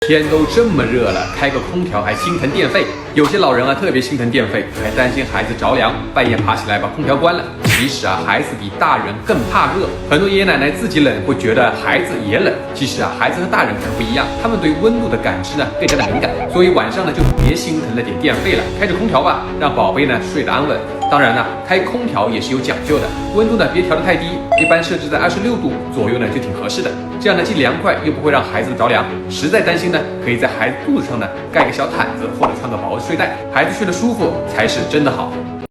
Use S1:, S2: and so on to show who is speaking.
S1: 天都这么热了，开个空调还心疼电费。有些老人啊特别心疼电费，还担心孩子着凉，半夜爬起来把空调关了。其实啊，孩子比大人更怕热。很多爷爷奶奶自己冷，会觉得孩子也冷。其实啊，孩子和大人可不一样，他们对温度的感知呢更加的敏感。所以晚上呢就别心疼那点电费了，开着空调吧，让宝贝呢睡得安稳。当然呢，开空调也是有讲究的，温度呢别调得太低，一般设置在26度左右呢就挺合适的。这样呢既凉快又不会让孩子着凉。实在担心呢，可以在孩子肚子上呢盖个小毯子，或者穿个薄的睡袋，孩子睡得舒服才是真的好。